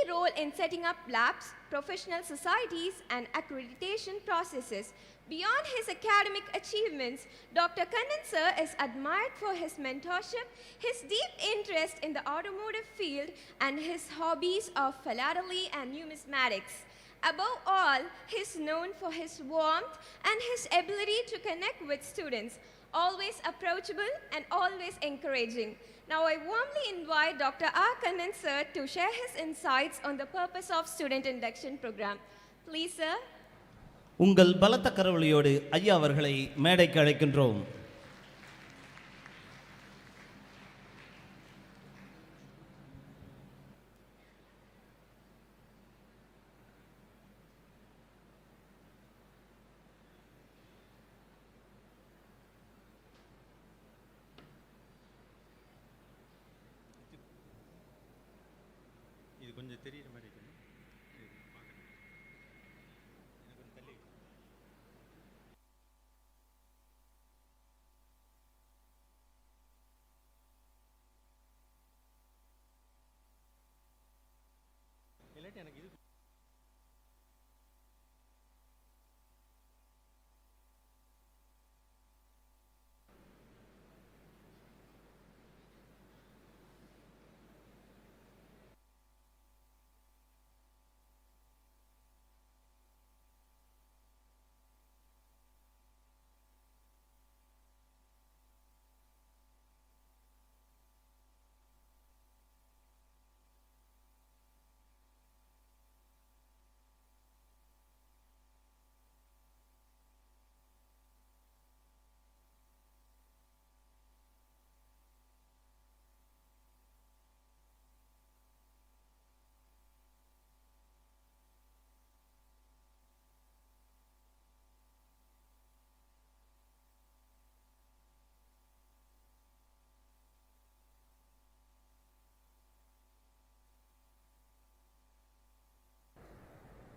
role in setting up labs, professional societies, and accreditation processes. Beyond his academic achievements, Dr. Kannan sir is admired for his mentorship, his deep interest in the automotive field, and his hobbies of philately and numismatics. Above all, he is known for his warmth and his ability to connect with students, always approachable and always encouraging. Now I warmly invite Dr.R.Kannan sir to share his insights on the purpose of student induction program. Please, sir. உங்கள் பலத்த கரவொலியோடு ஐயா அவர்களை மேடைக்கு அழைக்கின்றோம். இது கொஞ்சம் தெரியுற மாதிரி இருக்கு. எனக்கு இது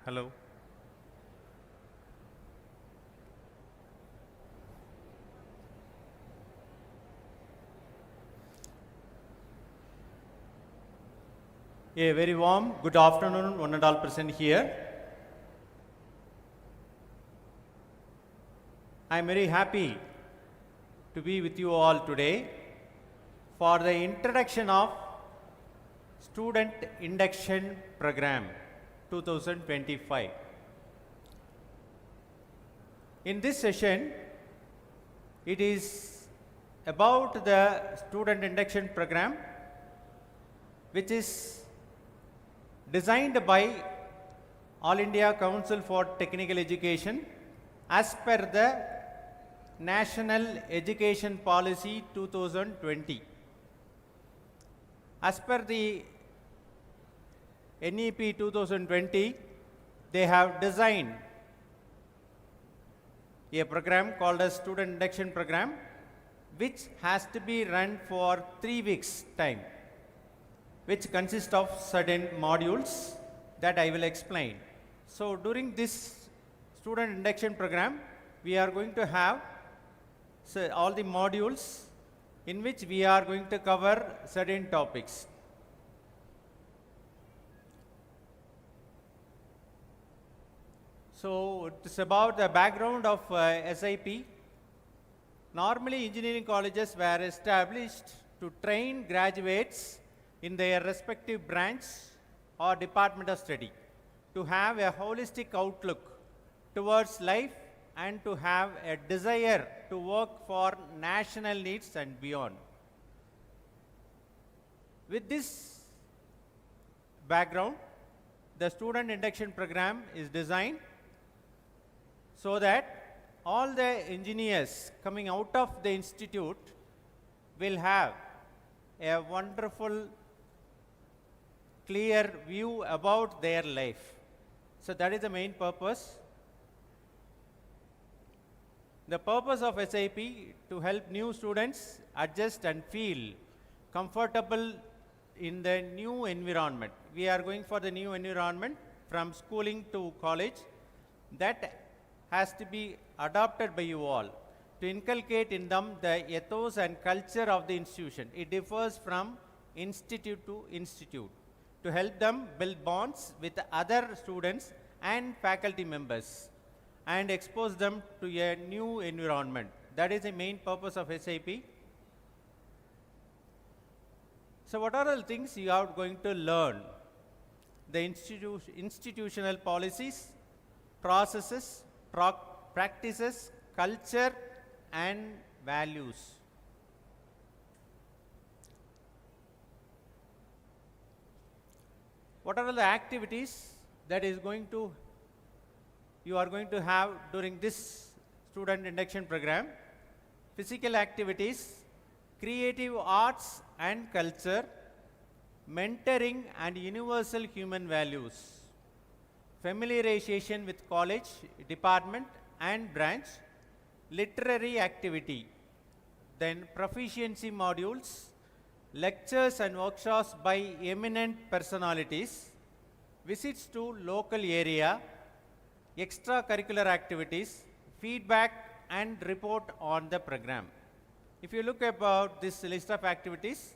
Hello. A very warm good afternoon, one and all present here. I am very happy to be with you all today for the introduction of Student Induction Program 2025. In this session, it is about the Student Induction Program, which is designed by All India Council for Technical Education as per the National Education Policy 2020. As per the NEP 2020, they have designed a program called as Student Induction Program, which has to be run for 3 weeks time, which consists of certain modules that I will explain. So during this Student Induction Program, we are going to have all the modules in which we are going to cover certain topics. So it is about the background of SIP. Normally engineering colleges were established to train graduates in their respective branch or department of study to have a holistic outlook towards life and to have a desire to work for national needs and beyond. With this background, the Student Induction Program is designed so that all the engineers coming out of the institute will have a wonderful, clear view about their life. So that is the main purpose. The purpose of SIP to help new students adjust and feel comfortable in the new environment. We are going for the new environment from schooling to college. That has to be adopted by you all to inculcate in them the ethos and culture of the institution. It differs from institute to institute. to help them build bonds with other students and faculty members and expose them to a new environment. That is the main purpose of SIP. So what are the things you are going to learn? The institutional policies, processes, practices, culture, and values. What are the activities that you are going to have during this student induction program? Physical activities, creative arts and culture, mentoring and universal human values, familiarization with college, department and branch, literary activity, then proficiency modules, lectures and workshops by eminent personalities, visits to local area, extracurricular activities, feedback and report on the program. If you look about this list of activities,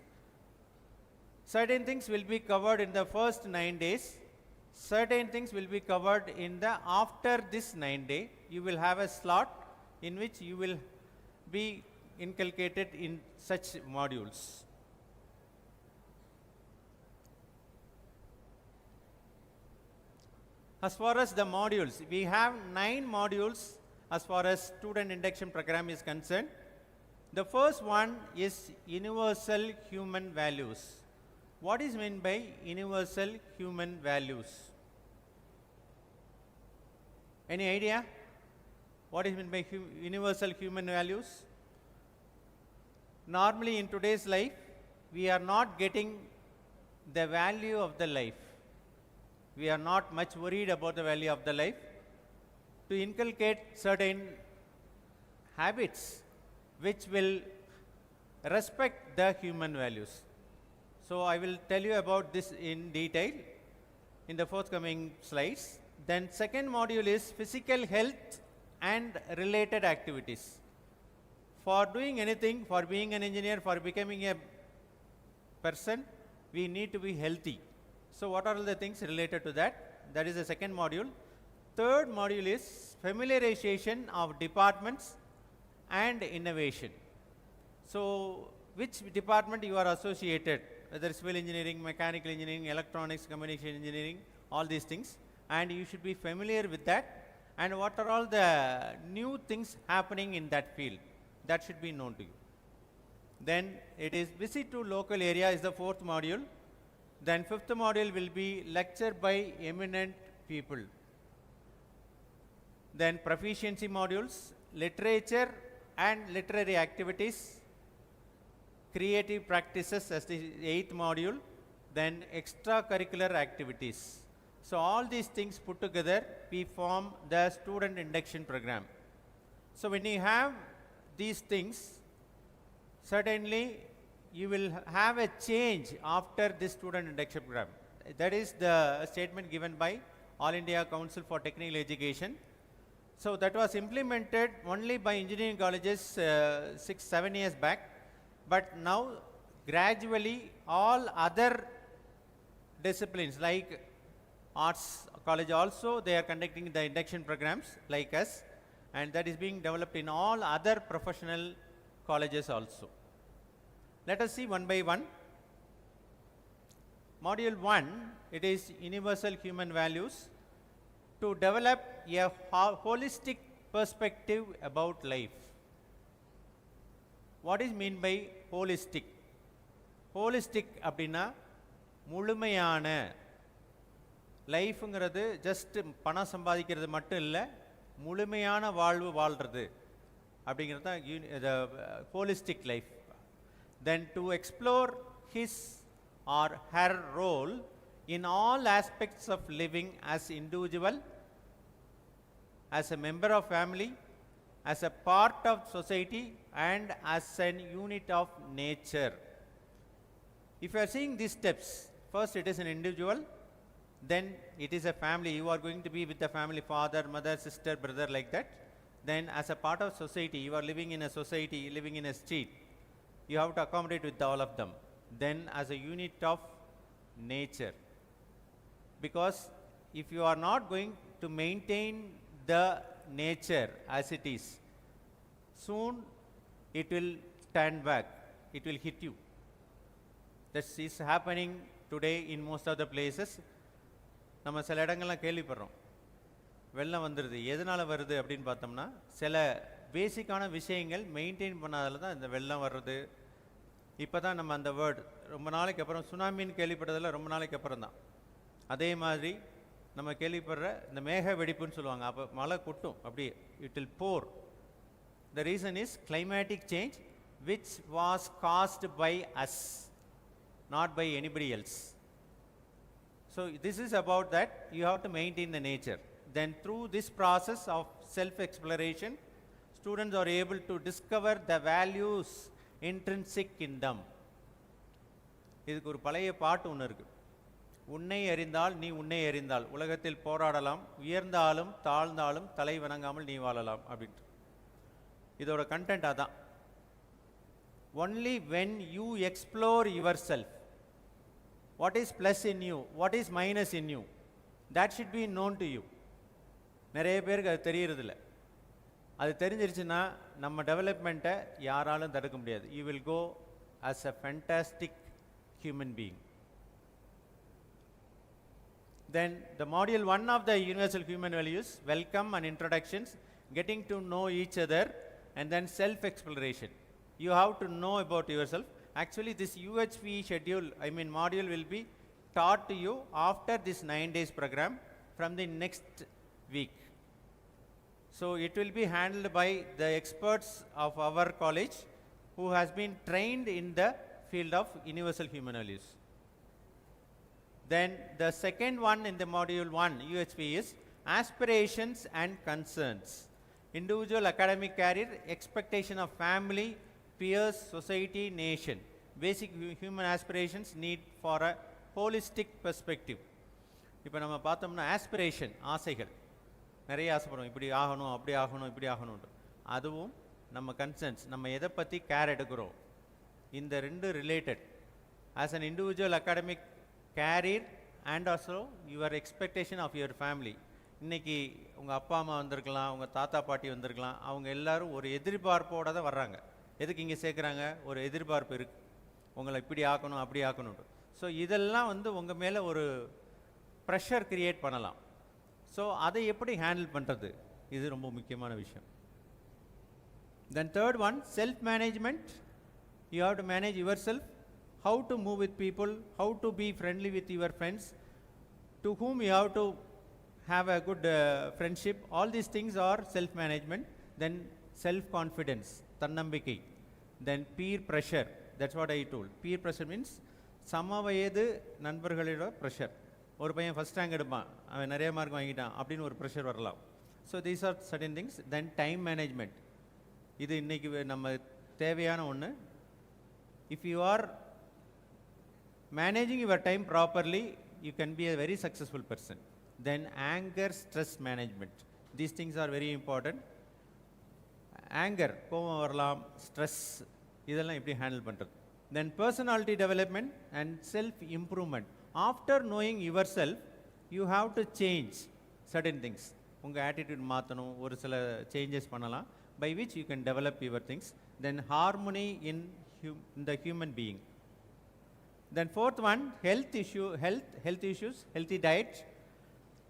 certain things will be covered in the first 9 days, certain things will be covered in the after this 9 day. You will have a slot in which you will be inculcated in such modules. As far as the modules, we have 9 modules as far as student induction program is concerned. The first one is universal human values. What is meant by universal human values? Any idea? What is meant by universal human values? Normally in today's life, we are not getting the value of the life. We are not much worried about the value of the life. To inculcate certain habits which will respect the human values. So I will tell you about this in detail in the forthcoming slides. Then second module is physical health and related activities. For doing anything, for being an engineer, for becoming a person, we need to be healthy. So what are all the things related to that? That is the second module. Third module is familiarization of departments and innovation. So which department you are associated, whether civil engineering, mechanical engineering, electronics, communication engineering, all these things, and you should be familiar with that, and what are all the new things happening in that field, that should be known to you. Then it is visit to local area is the fourth module. Then fifth module will be lecture by eminent people. Then proficiency modules, literature and literary activities, creative practices as the eighth module, then extracurricular activities. So all these things put together, we form the student induction program. So when you have these things, certainly you will have a change after this student induction program. That is the statement given by All India Council for Technical Education. So that was implemented only by engineering colleges 6-7 years back, but now gradually all other disciplines like arts college also, they are conducting the induction programs like us, and that is being developed in all other professional colleges also. Let us see one by one. Module 1, it is universal human values, to develop a holistic perspective about life. What is mean by holistic? Holistic அப்படின்னா முழுமையான லைஃப்ங்கிறது just பணம் சம்பாதிக்கிறது மட்டும் இல்லை, முழுமையான வாழ்வு வாழ்கிறது அப்படிங்கிறது தான் holistic life. Then to explore his or her role in all aspects of living as individual, as a member of family, as a part of society, and as an unit of nature. If you are seeing these steps, first it is an individual, then it is a family. You are going to be with the family, father, mother, sister, brother, like that. Then as a part of society, you are living in a society, living in a street. You have to accommodate with all of them. Then as a unit of nature. because if you are not going to maintain the nature as it is, soon it will turn back, it will hit you. That is happening today in most of the places. நம்ம சில இடங்கள்லாம் கேள்விப்படுறோம், வெள்ளம் வந்துடுது. எதனால் வருது அப்படின்னு பார்த்தோம்னா, சில பேசிக்கான விஷயங்கள் மெயின்டைன் பண்ணாதால தான் இந்த வெள்ளம் வர்றது. இப்போ தான் நம்ம அந்த வேர்டு ரொம்ப நாளைக்கு அப்புறம் சுனாமின்னு கேள்விப்பட்டதில் ரொம்ப நாளைக்கு அப்புறம் தான். அதே மாதிரி நம்ம கேள்விப்படுற இந்த மேக வெடிப்புன்னு சொல்லுவாங்க, அப்போ மழை கொட்டும் அப்படியே, it will pour. The reason is climatic change which was caused by us, not by anybody else. So this is about that you have to maintain the nature. Then through this process of self exploration, students are able to discover the values intrinsic in them. இதுக்கு ஒரு பழைய பாட்டு ஒன்று இருக்கு, உன்னை அறிந்தால் நீ உன்னை அறிந்தால் உலகத்தில் போராடலாம், உயர்ந்தாலும் தாழ்ந்தாலும் தலை வணங்காமல் நீ வாழலாம் அப்படின்ட்டு. இதோட கண்டென்ட் அதான். Only when you explore yourself, what is plus in you, what is minus in you, that should be known to you. நிறைய பேருக்கு அது தெரியறதில்ல. அது தெரிஞ்சிருச்சுன்னா நம்ம டெவலப்மெண்ட்டை யாராலும் தடுக்க முடியாது. You will go as a fantastic human being. Then the module 1 of the universal human values, welcome and introductions, getting to know each other, and then self exploration. You have to know about yourself. Actually this UHV schedule, module will be taught to you after this 9 days program from the next week. So it will be handled by the experts of our college who has been trained in the field of universal human values. Then the second one in the module 1 UHV is aspirations and concerns. Individual academic career, expectation of family, peers, society, nation. Basic human aspirations need for a holistic perspective. இப்போ நம்ம பார்த்தோம்னா aspiration, ஆசைகள் நிறைய ஆசைப்படுவோம், இப்படி ஆகணும் அப்படி ஆகணும் இப்படி ஆகணும்னு. அதுவும் நம்ம கன்சர்ன்ஸ், நம்ம எதை பற்றி கேர் எடுக்கிறோம், இந்த ரெண்டு related. As an individual academic career and also your expectation of your family. இன்றைக்கி உங்கள் அப்பா அம்மா வந்திருக்கலாம், உங்கள் தாத்தா பாட்டி வந்திருக்கலாம், அவங்க எல்லோரும் ஒரு எதிர்பார்ப்போடு தான் வர்றாங்க. எதுக்கு இங்கே சேர்க்குறாங்க, ஒரு எதிர்பார்ப்பு இருக்குது, உங்களை இப்படி ஆக்கணும் அப்படி ஆக்கணும்ட்டு. ஸோ இதெல்லாம் உங்கள் மேலே ஒரு ப்ரெஷர் க்ரியேட் பண்ணலாம். ஸோ அதை எப்படி ஹேண்டில் பண்ணுறது, இது ரொம்ப முக்கியமான விஷயம். Then third one, self management. You have to manage your self, how to move with people, how to be friendly with your friends, to whom you have to have a good friendship. All these things are self management. Then self confidence, தன்னம்பிக்கை. Then peer pressure, that's what I told. Peer pressure means சம வயது நண்பர்களோட pressure. ஒரு பையன் first rank எடுப்பான், அவன் நிறைய mark வாங்கிட்டான் அப்படின்னு ஒரு ப்ரெஷர் வரலாம். So these are certain things. Then time management, இது இன்றைக்கி நம்ம தேவையான ஒன்று. If you are managing your time properly, you can be a very successful person. Then anger, stress management, these things are very important. Anger, கோபம் வரலாம், stress, இதெல்லாம் எப்படி handle பண்ணுறது. Then personality development and self improvement. After knowing yourself, you have to change certain things. உங்கள் attitude மாற்றணும், ஒரு சில changes பண்ணலாம், by which you can develop your things. Then harmony in the human being. Then fourth one, health issues, healthy diet,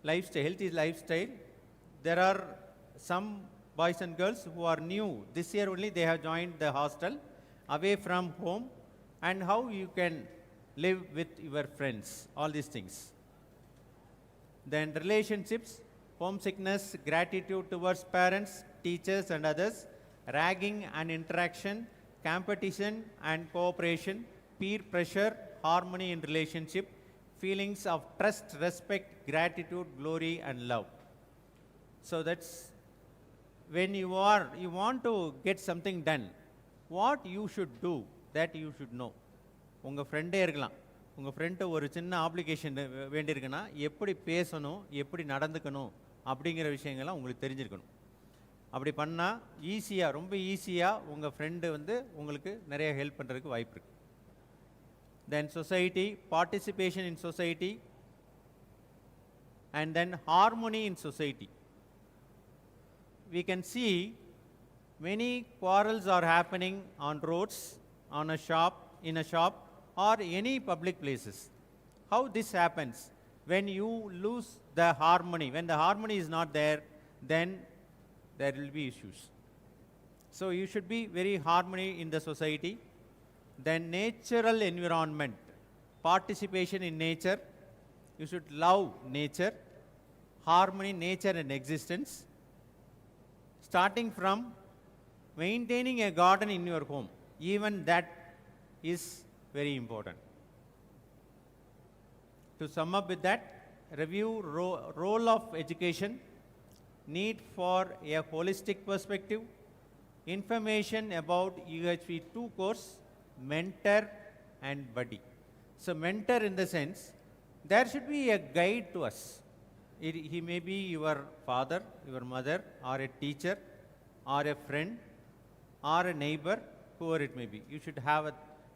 lifestyle, healthy lifestyle. There are some boys and girls who are new. This year only they have joined the hostel, away from home, and how you can live with your friends, all these things. Then relationships, homesickness, gratitude towards parents, teachers and others, ragging and interaction, competition and cooperation, peer pressure, harmony in relationship, feelings of trust, respect, gratitude, glory and love. So that's when you want to get something done, what you should do, that you should know. உங்கள் ஃப்ரெண்டே இருக்கலாம், உங்கள் ஃப்ரெண்ட்டை ஒரு சின்ன application வேண்டியிருக்குன்னா எப்படி பேசணும், எப்படி நடந்துக்கணும் அப்படிங்கிற விஷயங்கள்லாம் உங்களுக்கு தெரிஞ்சிருக்கணும். அப்படி பண்ணால் ஈஸியாக, ரொம்ப ஈஸியாக உங்கள் ஃப்ரெண்டு உங்களுக்கு நிறைய ஹெல்ப் பண்ணுறதுக்கு வாய்ப்பு இருக்குது. Then society, participation in society, and then harmony in society. We can see many quarrels are happening on roads, on a shop, in a shop, or any public places. How this happens? When you lose the harmony, when the harmony is not there, then there will be issues. So you should be very harmony in the society. Then natural environment, participation in nature. You should love nature, harmony, nature and existence. Starting from maintaining a garden in your home, even that is very important. To sum up with that, review role of education, need for a holistic perspective, information about UHV 2 course, mentor and buddy. So mentor in the sense, there should be a guide to us. He may be your father, your mother, or a teacher, or a friend, or a neighbor, whoever it may be. You should have a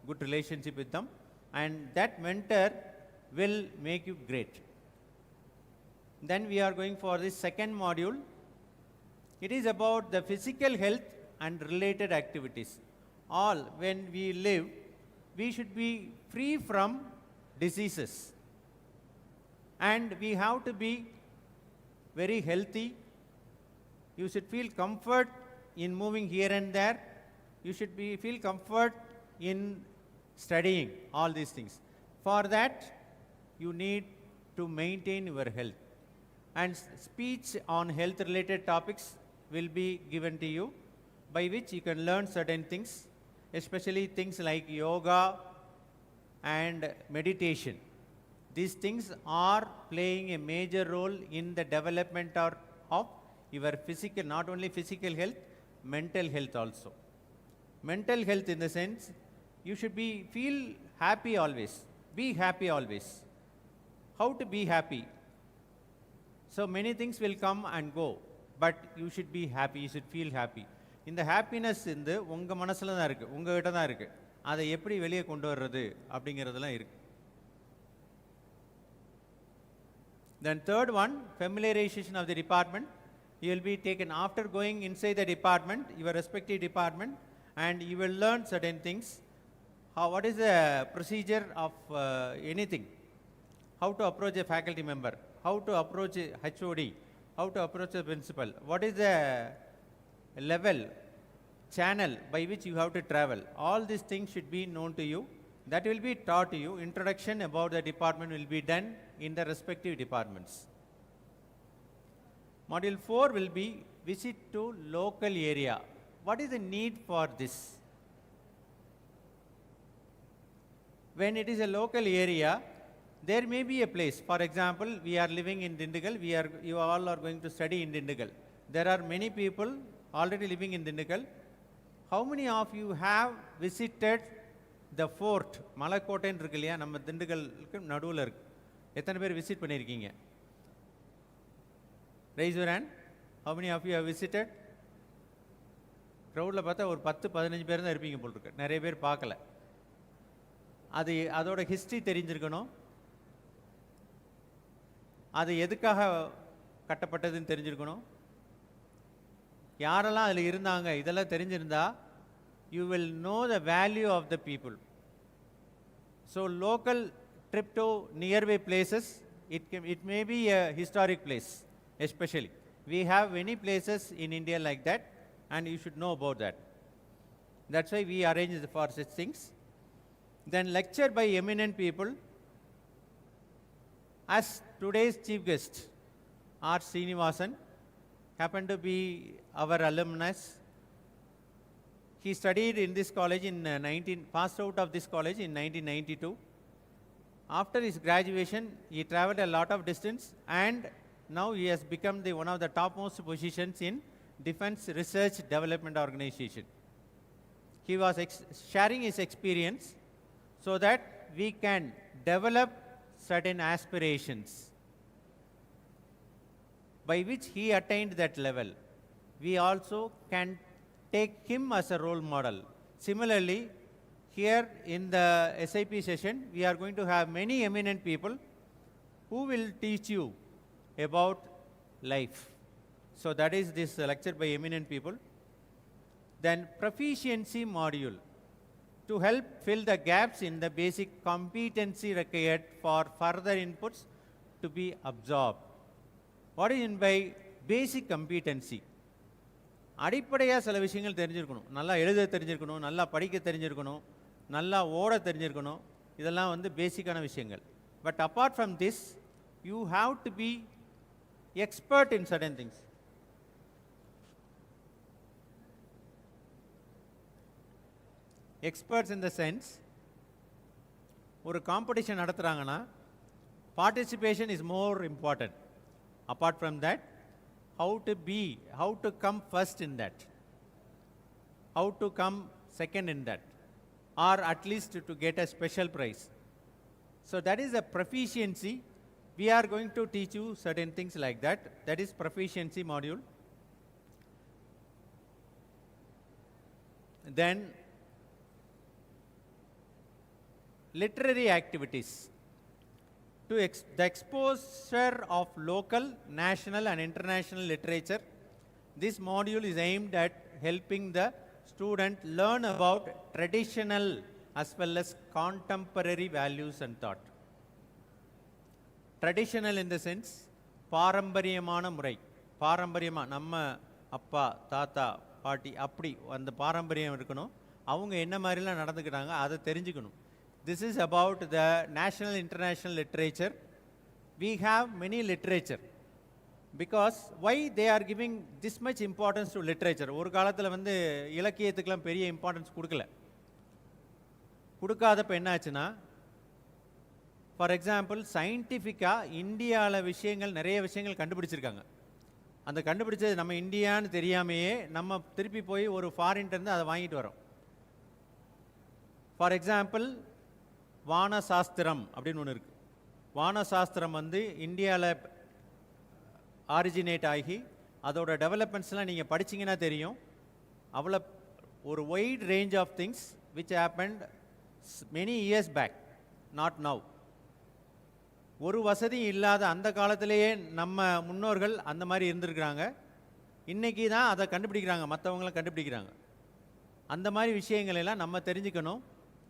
good relationship with them, and that mentor will make you great. Then we are going for the second module. It is about the physical health and related activities. All, when we live, we should be free from diseases. And we have to be very healthy. You should feel comfort in moving here and there. You should feel comfort in studying all these things. For that, you need to maintain your health. And speech on health related topics will be given to you, by which you can learn certain things, especially things like yoga and meditation. These things are playing a major role in the development of your physical, not only physical health, mental health also. Mental health in the sense, you should feel happy always, be happy always. How to be happy? So many things will come and go, but you should be happy, you should feel happy. இந்த happiness இந்த உங்க மனசுல தான் இருக்கு, உங்ககிட்ட தான் இருக்கு. அதை எப்படி வெளியே கொண்டு வர்றது அப்படிங்கிறதெல்லாம் இருக்கு. Then third one, familiarization of the department. You will be taken after going inside the department, your respective department, and you will learn certain things. What is the procedure of anything? How to approach a faculty member, how to approach a HOD, how to approach a principal, what is the level, channel by which you have to travel. All these things should be known to you. That will be taught to you. Introduction about the department will be done in the respective departments. Module 4 will be visit to local area. What is the need for this? When it is a local area, there may be a place. For example, we are living in Dindigul. You all are going to study in Dindigul. There are many people already living in Dindigul. How many of you have visited the fort? மலைக்கோட்டைன்னு இருக்கு இல்லையா, நம்ம திண்டுக்கலுக்கு நடுவில் இருக்கு. எத்தனை பேர் visit பண்ணியிருக்கீங்க? Raise your hand. How many of you have visited? க்ரௌடில் பார்த்தா ஒரு 10-15 பேர் தான் இருப்பீங்க போல் இருக்கு. நிறைய பேர் பார்க்கல. அதோட ஹிஸ்ட்ரி தெரிஞ்சிருக்கணும். அது எதுக்காக கட்டப்பட்டதுன்னு தெரிஞ்சிருக்கணும். யாரெல்லாம் அதில் இருந்தாங்க இதெல்லாம் தெரிஞ்சிருந்தா you will know the value of the people. So local trip to nearby places, it may be a historic place especially. We have many places in India like that, and you should know about that. That's why we arrange for such things. Then lecture by eminent people. As today's chief guest, R. Srinivasan, happened to be our alumnus. He studied in this college passed out of this college in 1992. After his graduation, he traveled a lot of distance, and now he has become one of the topmost positions in Defense Research Development Organization. He was sharing his experience so that we can develop certain aspirations by which he attained that level. We also can take him as a role model. Similarly, here in the SIP session, we are going to have many eminent people who will teach you about life. So that is this lecture by eminent people. Then proficiency module to help fill the gaps in the basic competency required for further inputs to be absorbed. What is meant by basic competency? அடிப்படையாக சில விஷயங்கள் தெரிஞ்சிருக்கணும். நல்லா எழுத தெரிஞ்சிருக்கணும், நல்லா படிக்க தெரிஞ்சிருக்கணும், நல்லா ஓட தெரிஞ்சிருக்கணும். இதெல்லாம் வந்து பேசிக்கான விஷயங்கள். But apart from this you have to be expert in certain things. Experts in the sense, ஒரு காம்படிஷன் நடத்துகிறாங்கன்னா participation is more important. Apart from that, how to come first in that, how to come second in that, or at least to get a special prize. So that is a proficiency. We are going to teach you certain things like that. That is proficiency module. Then literary activities. To the exposure of local, national and international literature. This module is aimed at helping the student learn about traditional as well as contemporary values and thought. Traditional in the sense, பாரம்பரியமான முறை. பாரம்பரியமாக நம்ம அப்பா தாத்தா பாட்டி அப்படி அந்த பாரம்பரியம் இருக்கணும். அவங்க என்ன மாதிரிலாம் நடந்துக்கிறாங்க அதை தெரிஞ்சுக்கணும். This is about the national international literature. We have many literature. Because why they are giving this much importance to literature? ஒரு காலத்தில் வந்து இலக்கியத்துக்கெல்லாம் பெரிய இம்பார்ட்டன்ஸ் கொடுக்காதப்ப என்ன ஆச்சுன்னா, ஃபார் எக்ஸாம்பிள் சயின்டிஃபிக்காக இந்தியாவில் விஷயங்கள் நிறைய விஷயங்கள் கண்டுபிடிச்சிருக்காங்க. அந்த கண்டுபிடிச்சது நம்ம இந்தியான்னு தெரியாமையே நம்ம திருப்பி போய் ஒரு ஃபாரின்லேருந்து அதை வாங்கிட்டு வரோம். ஃபார் எக்ஸாம்பிள் வானசாஸ்திரம் அப்படின்னு ஒன்று இருக்குது. வானசாஸ்திரம் வந்து இந்தியாவில் ஆரிஜினேட் ஆகி அதோட டெவலப்மெண்ட்ஸ்லாம் நீங்கள் படிச்சிங்கன்னா தெரியும். அவ்வளோ ஒரு wide range of things which happened many years back, not now. ஒரு வசதியும் இல்லாத அந்த காலத்திலேயே நம்ம முன்னோர்கள் அந்த மாதிரி இருந்திருக்கிறாங்க. இன்றைக்கி தான் அதை கண்டுபிடிக்கிறாங்க, மற்றவங்களாம் கண்டுபிடிக்கிறாங்க. அந்த மாதிரி விஷயங்கள் எல்லாம் நம்ம தெரிஞ்சுக்கணும்.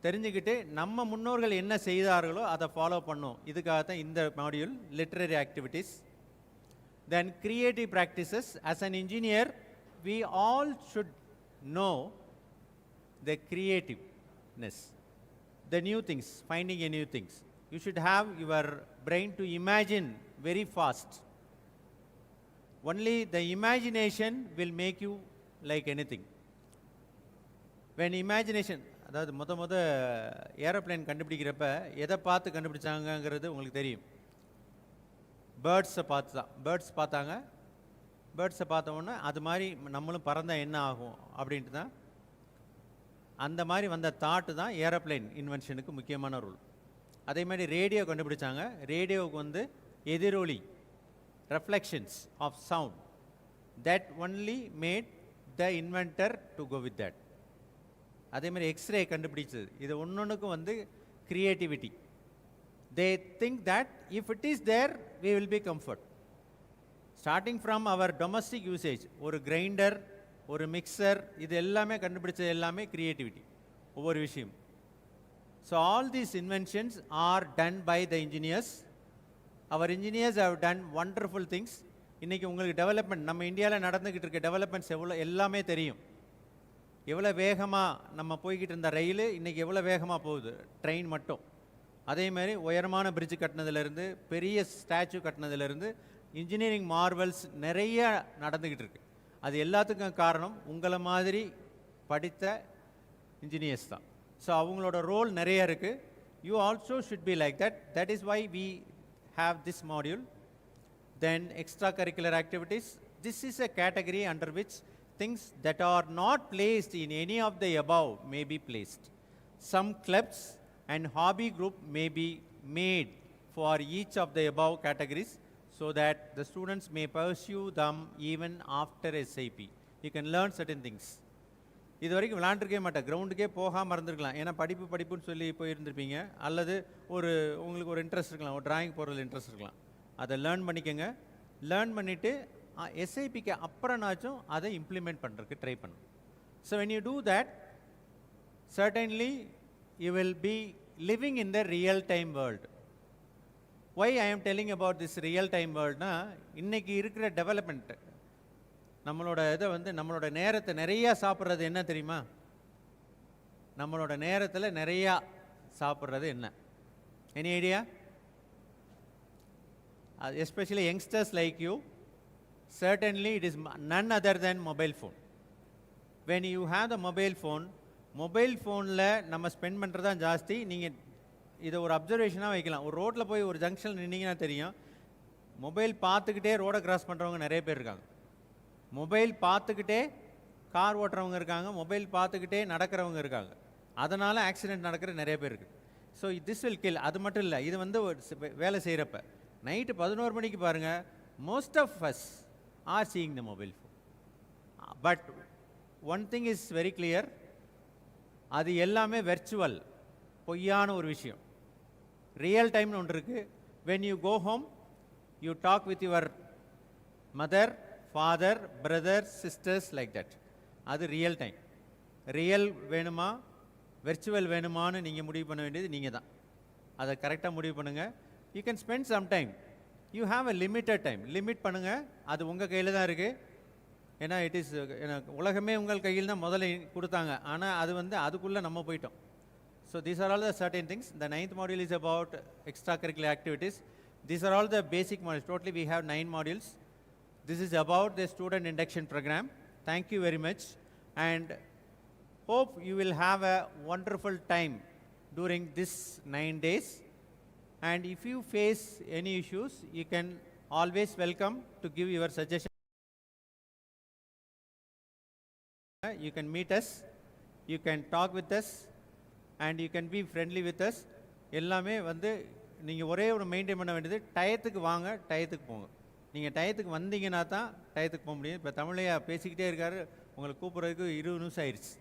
தெரிஞ்சுக்கிட்டு நம்ம முன்னோர்கள் என்ன செய்தார்களோ அதை ஃபாலோ பண்ணோம். இதுக்காகத்தான் இந்த module literary activities. Then creative practices. As an engineer we all should know the creativeness, the new things, finding a new things. You should have your brain to imagine very fast. Only the imagination will make you like anything. When imagination, அதாவது மொத aeroplane கண்டுபிடிக்கிறப்ப எதை பார்த்து கண்டுபிடிச்சாங்கங்கிறது உங்களுக்கு தெரியும். பேர்ட்ஸை பார்த்து தான். Birds பார்த்தாங்க. பேர்ட்ஸை பார்த்த உடனே அது மாதிரி நம்மளும் பறந்தால் என்ன ஆகும் அப்படின்ட்டு தான் அந்த மாதிரி வந்த தாட்டு தான் ஏரோப்ளேன் இன்வென்ஷனுக்கு முக்கியமான ரூல். அதே மாதிரி ரேடியோ கண்டுபிடிச்சாங்க. ரேடியோவுக்கு வந்து எதிரொலி, reflections of sound, that only made the inventor to go with that. அதே மாதிரி எக்ஸ்ரே கண்டுபிடிச்சது. இது ஒன்னொன்றுக்கும் வந்து creativity. They think that if it is there we will be comfort. Starting from our domestic usage, ஒரு கிரைண்டர், ஒரு mixer, இது எல்லாமே கண்டுபிடிச்சது எல்லாமே கிரியேட்டிவிட்டி, ஒவ்வொரு விஷயம். So all these inventions are done by the engineers. Our engineers have done wonderful things. இன்றைக்கி உங்களுக்கு டெவலப்மெண்ட், நம்ம இந்தியாவில் நடந்துக்கிட்டு இருக்க டெவலப்மெண்ட்ஸ் எல்லாமே தெரியும். எவ்வளோ வேகமாக நம்ம போய்கிட்டு இருந்த ரயில் இன்றைக்கி எவ்வளோ வேகமாக போகுது, ட்ரெயின் மட்டும். அதேமாதிரி உயரமான பிரிட்ஜ் கட்டினதுலேருந்து, பெரிய ஸ்டாச்சு கட்டினதுலேருந்து, இன்ஜினியரிங் மார்வல்ஸ் நிறைய நடந்துக்கிட்டு இருக்கு. அது எல்லாத்துக்கும் காரணம் உங்களை மாதிரி படித்த இன்ஜினியர்ஸ் தான். ஸோ அவங்களோட ரோல் நிறைய இருக்குது. You also should be like that. That is why we have this module. Then extra curricular activities. This is a category under which things that are not placed in any of the above may be placed. Some clubs and hobby group may be made for each of the above categories so that the students may pursue them even after SIP. You can learn certain things. இது வரைக்கும் விளாண்டுருக்கே மாட்டேன், கிரவுண்டுக்கே போகாமல் இருந்திருக்கலாம். ஏன்னா படிப்புன்னு சொல்லி போயிருந்துருப்பீங்க. அல்லது உங்களுக்கு ஒரு இன்ட்ரெஸ்ட் இருக்கலாம், ஒரு டிராயிங் போடுறதுல இன்ட்ரெஸ்ட் இருக்கலாம். அதை லேர்ன் பண்ணிக்கோங்க. லேர்ன் பண்ணிவிட்டு எஸ்ஐபிக்கு அப்புறம்னாச்சும் அதை இம்ப்ளிமெண்ட் பண்ணுறதுக்கு ட்ரை பண்ணணும். So when you do that, certainly you will be living in the real time world. Why I am telling about this real time world na, இன்னைக்கு இருக்கிற டெவலப்மெண்ட் நம்மளோட இதை வந்து நம்மளோட நேரத்தை நிறையா சாப்பிட்றது என்ன தெரியுமா? நம்மளோட நேரத்தில் நிறையா சாப்பிட்றது என்ன? Any idea? Especially youngsters like you, certainly it is none other than mobile phone. When you have the mobile phone நம்ம ஸ்பெண்ட் பண்ணுறது தான் ஜாஸ்தி. நீங்கள் இதை ஒரு அப்சர்வேஷனாக வைக்கலாம். ஒரு ரோட்டில் போய் ஒரு ஜங்ஷனில் நின்னீங்கன்னா தெரியும், மொபைல் பார்த்துக்கிட்டே ரோடை கிராஸ் பண்ணுறவங்க நிறைய பேர் இருக்காங்க. மொபைல் பார்த்துக்கிட்டே கார் ஓட்டுறவங்க இருக்காங்க, மொபைல் பார்த்துக்கிட்டே நடக்கிறவங்க இருக்காங்க. அதனால் ஆக்சிடென்ட் நடக்கிற நிறைய பேர் இருக்குது. So this will kill. அது மட்டும் இல்லை, இது வந்து வேலை செய்கிறப்ப நைட்டு 11 மணிக்கு பாருங்கள், most of us are seeing the mobile phone. But one thing is very clear, அது எல்லாமே வெர்ச்சுவல், பொய்யான ஒரு விஷயம். ரியல் டைம்னு ஒன்று இருக்குது. When you go home, you talk with your mother, father, brother, sisters, like that. அது ரியல் டைம். ரியல் வேணுமா வெர்ச்சுவல் வேணுமான்னு நீங்கள் முடிவு பண்ண வேண்டியது நீங்கள் தான். அதை கரெக்டாக முடிவு பண்ணுங்கள். You can spend some time. You have a limited time. Limit பண்ணுங்கள். அது உங்கள் கையில் தான் இருக்குது. ஏன்னா இட் இஸ், உலகமே உங்கள் கையில் தான் முதல்ல கொடுத்தாங்க. ஆனால் அது வந்து அதுக்குள்ளே நம்ம போயிட்டோம். So these are all the certain things. The 9th module is about extracurricular activities. These are all the basic modules. Totally we have 9 modules. This is about the student induction program. Thank you very much, and hope you will have a wonderful time during this 9 days. And if you face any issues, you can always welcome to give your suggestion. You can meet us, you can talk with us, and you can be friendly with us. எல்லாமே வந்து நீங்கள் ஒரே ஒரு maintain பண்ண வேண்டியது, டயத்துக்கு வாங்க, டயத்துக்கு போங்க. நீங்கள் டயத்துக்கு வந்தீங்கன்னா தான் டயத்துக்கு போக முடியும். இப்போ தமிழையா பேசிக்கிட்டே இருக்காரு, உங்களை கூப்பிட்றதுக்கு 20 நிமிஷம் ஆயிடுச்சு.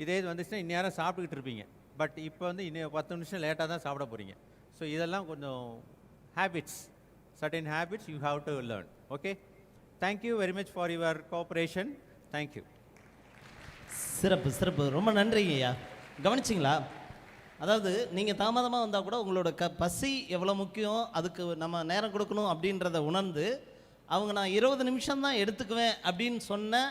இதே இது வந்துச்சுன்னா இந்நேரம் சாப்பிட்டுக்கிட்டு இருப்பீங்க. பட் இப்போ வந்து இன்னும் 10 நிமிஷம் லேட்டாக தான் சாப்பிட போகிறீங்க. ஸோ இதெல்லாம் கொஞ்சம் habits, certain habits you have to learn. Okay, thank you very much for your cooperation. Thank you. சிறப்பு சிறப்பு, ரொம்ப நன்றிங்க ஐயா. கவனிச்சிங்களா? அதாவது நீங்கள் தாமதமாக வந்தால் கூட உங்களோட பசி எவ்வளோ முக்கியம், அதுக்கு நம்ம நேரம் கொடுக்கணும் அப்படின்றத உணர்ந்து அவங்க நான் 20 நிமிஷம் தான் எடுத்துக்குவேன் அப்படின்னு சொன்ன